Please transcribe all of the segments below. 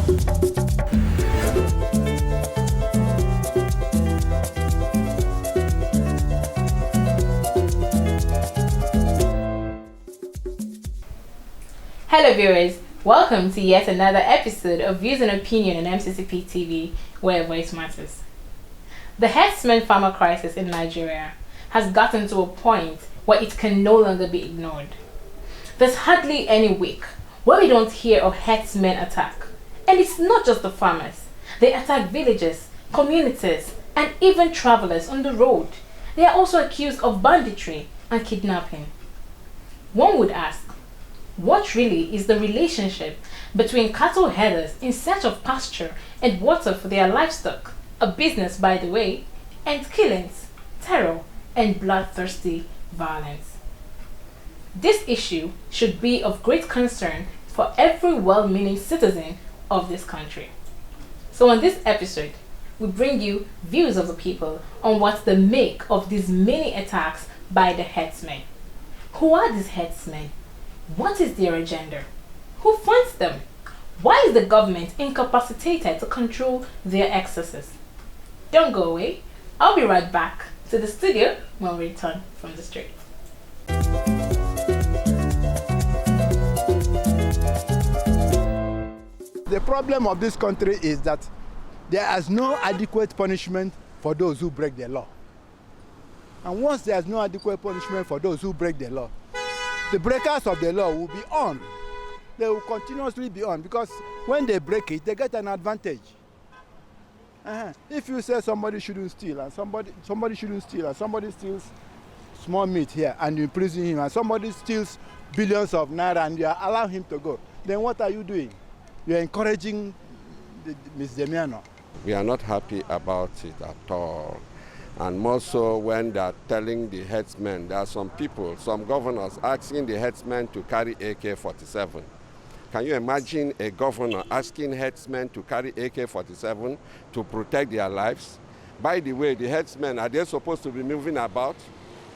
Hello viewers, welcome to yet another episode of Views and Opinion on MCCPTV, where voice matters. The herdsmen farmer crisis in Nigeria has gotten to a point where it can no longer be ignored. There's hardly any week where we don't hear of herdsmen attack. And it's not just the farmers. They attack villages, communities, and even travelers on the road. They are also accused of banditry and kidnapping. One would ask, what really is the relationship between cattle herders in search of pasture and water for their livestock, a business by the way, and killings, terror, and bloodthirsty violence? This issue should be of great concern for every well-meaning citizen of this country. So on this episode, we bring you views of the people on what they make of these many attacks by the herdsmen. Who are these herdsmen? What is their agenda? Who funds them? Why is the government incapacitated to control their excesses? Don't go away. I'll be right back to the studio when we return from the street. The problem of this country is that there is no adequate punishment for those who break the law. And once there is no adequate punishment for those who break the law, the breakers of the law will be on. They will continuously be on, because when they break it, they get an advantage. If you say somebody shouldn't steal, and somebody shouldn't steal, and somebody steals small meat here, and you imprison him, and somebody steals billions of naira, and you allow him to go, then what are you doing? You are encouraging the misdemeanor. We are not happy about it at all. And more so when they are telling the herdsmen, there are some people, some governors asking the herdsmen to carry AK-47. Can you imagine a governor asking herdsmen to carry AK-47 to protect their lives? By the way, the herdsmen, are they supposed to be moving about?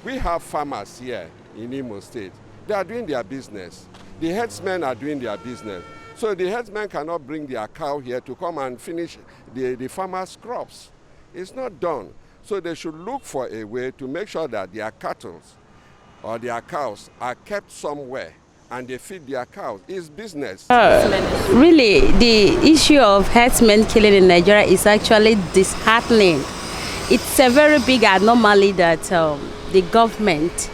We have farmers here in Imo State. They are doing their business. The herdsmen are doing their business. So the herdsmen cannot bring their cow here to come and finish the farmers' crops. It's not done. So they should look for a way to make sure that their cattle or their cows are kept somewhere and they feed their cows. It's business. Really, the issue of herdsmen killing in Nigeria is actually disheartening. It's a very big anomaly that the government,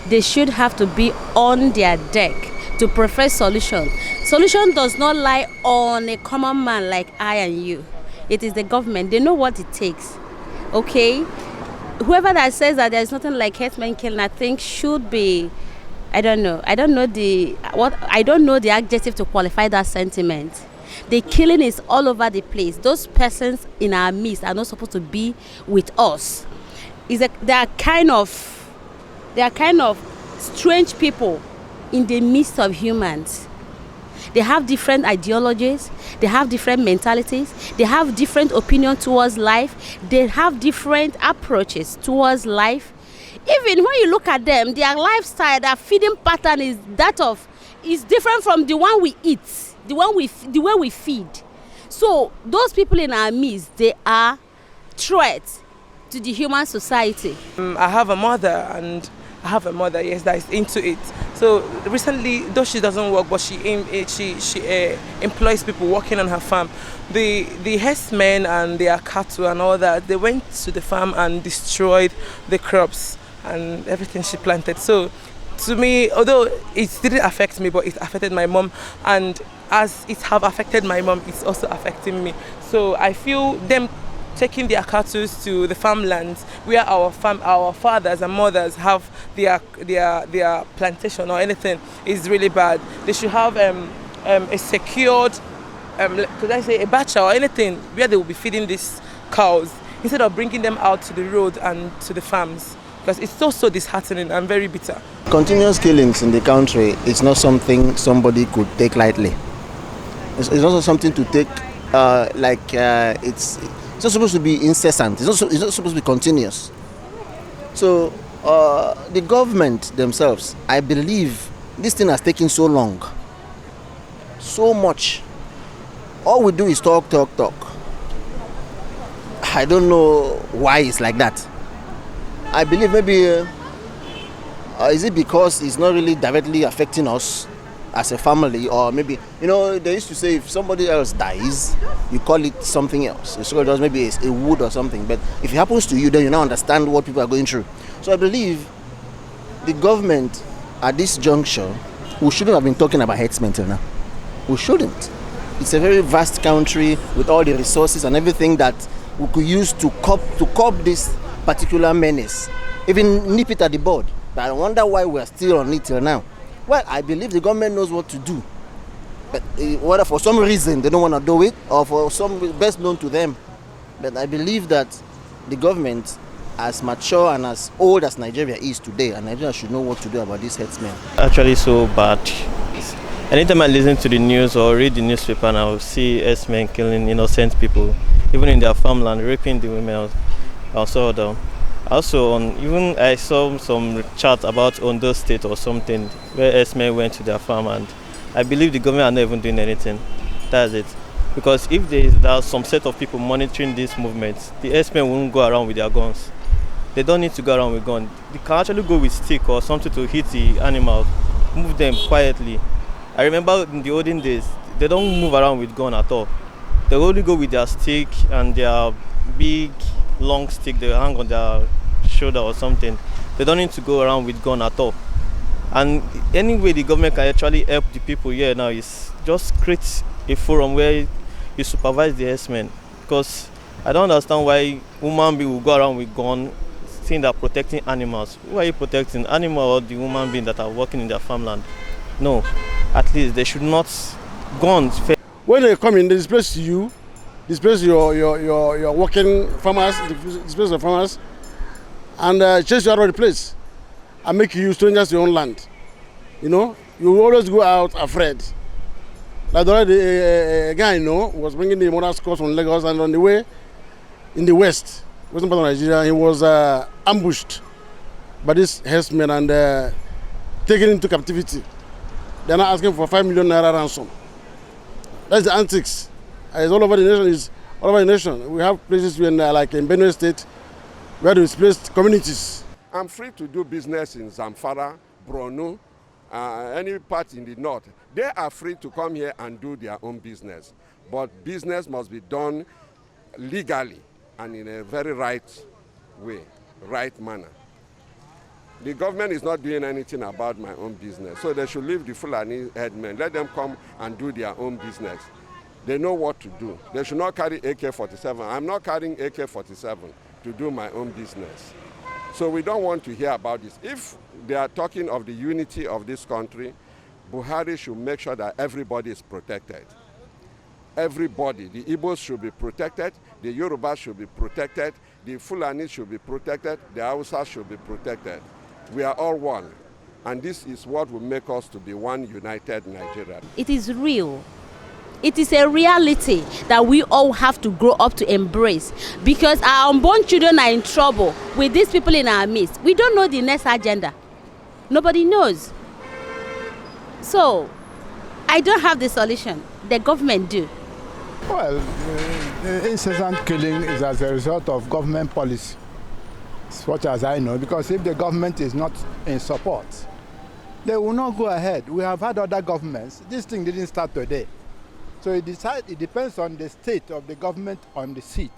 they should have to be on their deck to prefer solution. Solution does not lie on a common man like I and you. It is the government. They know what it takes. Okay, whoever that says that there is nothing like herdsmen killing, I think should be, I don't know the adjective to qualify that sentiment. The killing is all over the place. Those persons in our midst are not supposed to be with us. They are kind of strange people in the midst of humans. They have different ideologies, they have different mentalities, they have different opinions towards life, they have different approaches towards life. Even when you look at them, their lifestyle, their feeding pattern is different from the one we eat, the way we feed. So those people in our midst, they are threats to the human society. I have a mother, yes, that is into it. So recently, though she doesn't work, but she employs people working on her farm. The herdsmen and their cattle and all that, they went to the farm and destroyed the crops and everything she planted. So to me, although it didn't affect me, but it affected my mom, and as it have affected my mom, it's also affecting me. So I feel them taking their cattle to the farmlands where our fathers and mothers have their plantation or anything is really bad. They should have a secured, could I say, a bacha or anything where they will be feeding these cows instead of bringing them out to the road and to the farms, because it's so disheartening and very bitter. Continuous killings in the country is not something somebody could take lightly. It's also something to take it's not supposed to be incessant. It's not supposed to be continuous. So the government themselves, I believe this thing has taken so long, so much. all we do is talk. I don't know why it's like that. I believe maybe is it because it's not really directly affecting us as a family, or maybe, they used to say if somebody else dies, you call it something else. So just maybe a wood or something. But if it happens to you, then you now understand what people are going through. So I believe the government at this juncture, we shouldn't have been talking about herdsmen till now. We shouldn't. It's a very vast country with all the resources and everything that we could use to curb this particular menace, even nip it at the bud. But I wonder why we're still on it till now. Well, I believe the government knows what to do. But whether for some reason they don't want to do it, or for some best known to them. But I believe that the government, as mature and as old as Nigeria is today, and Nigeria should know what to do about these herdsmen. Actually so bad. Anytime I listen to the news or read the newspaper, and I will see herdsmen killing innocent people, even in their farmland, raping the women. Also, even I saw some chat about Ondo State or something where herdsmen went to their farm, and I believe the government are not even doing anything. That's it. Because if there's some set of people monitoring these movements, the herdsmen won't go around with their guns. They don't need to go around with guns. They can actually go with stick or something to hit the animals, move them quietly. I remember in the olden days, they don't move around with gun at all. They only go with their stick and their big long stick they hang on their shoulder or something. They don't need to go around with gun at all. And any way the government can actually help the people here now is just create a forum where you supervise the herdsmen. Because I don't understand why human beings will go around with gun, saying they're protecting animals. Who are you protecting? Animal or the human beings that are working in their farmland? No, at least they should not guns. When they come in, they displace you, displace your working farmers, displace the farmers, and chase you out of the place and make you use strangers your own land. You always go out afraid. Like a guy was bringing the mother's cross from Lagos, and on the way in the western part of Nigeria, he was ambushed by this herdsmen and taken into captivity. They're now asking for 5 million naira ransom. That's the antics. It's all over the nation. It's all over the nation. We have places like in Benue State, where they displaced communities. I'm free to do business in Zamfara, Borno, any part in the north. They are free to come here and do their own business. But business must be done legally and in a very right way, right manner. The government is not doing anything about my own business, so they should leave the Fulani headmen. Let them come and do their own business. They know what to do. They should not carry AK-47. I'm not carrying AK-47 to do my own business. So we don't want to hear about this. If they are talking of the unity of this country, Buhari should make sure that everybody is protected. Everybody, the Igbos should be protected, the Yorubas should be protected, the Fulani should be protected, the Hausas should be protected. We are all one, and this is what will make us to be one united Nigeria. It is real. It is a reality that we all have to grow up to embrace, because our unborn children are in trouble with these people in our midst. We don't know the next agenda. Nobody knows. So, I don't have the solution. The government do. Well, the incessant killing is as a result of government policy, as much as I know, because if the government is not in support, they will not go ahead. We have had other governments. This thing didn't start today. So it depends on the state of the government on the seat.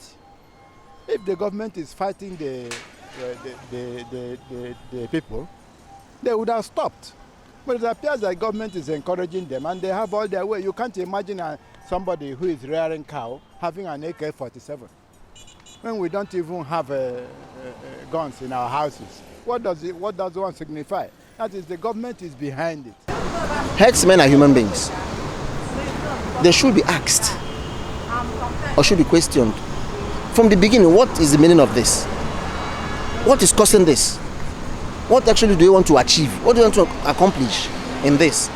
If the government is fighting the people, they would have stopped. But it appears that government is encouraging them, and they have all their way. You can't imagine somebody who is rearing cow having an AK-47 when we don't even have guns in our houses. What does one signify? That is, the government is behind it. Herdsmen are human beings. They should be asked or should be questioned from the beginning. What is the meaning of this? What is causing this? What actually do you want to achieve? What do you want to accomplish in this?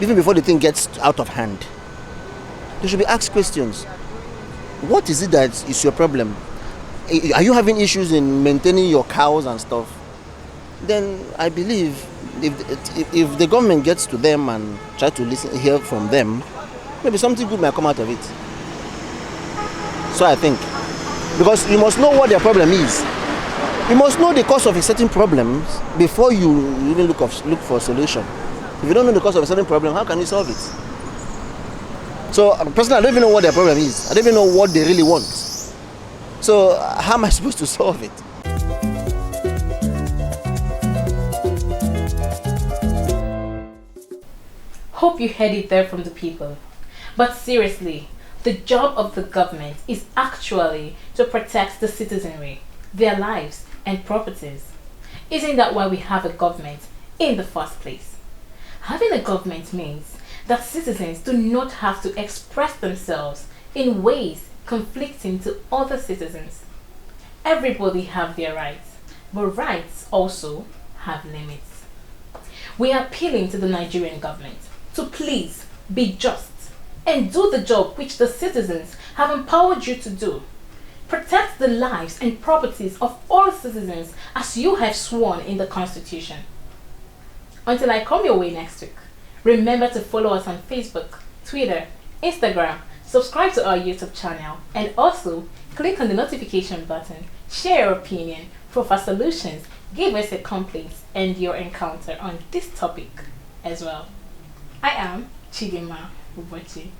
Even before the thing gets out of hand, they should be asked questions. What is it that is your problem? Are you having issues in maintaining your cows and stuff? Then I believe if the government gets to them and try to hear from them, maybe something good might come out of it. So I think. Because you must know what their problem is. You must know the cause of a certain problem before you even look for a solution. If you don't know the cause of a certain problem, how can you solve it? So personally, I don't even know what their problem is. I don't even know what they really want. So how am I supposed to solve it? Hope you heard it there from the people. But seriously, the job of the government is actually to protect the citizenry, their lives and properties. Isn't that why we have a government in the first place? Having a government means that citizens do not have to express themselves in ways conflicting to other citizens. Everybody have their rights, but rights also have limits. We are appealing to the Nigerian government to please be just and do the job which the citizens have empowered you to do. Protect the lives and properties of all citizens as you have sworn in the Constitution. Until I come your way next week, remember to follow us on Facebook, Twitter, Instagram, subscribe to our YouTube channel, and also click on the notification button, share your opinion, profile solutions, give us a complaint and your encounter on this topic as well. I am Chidima Ubochi.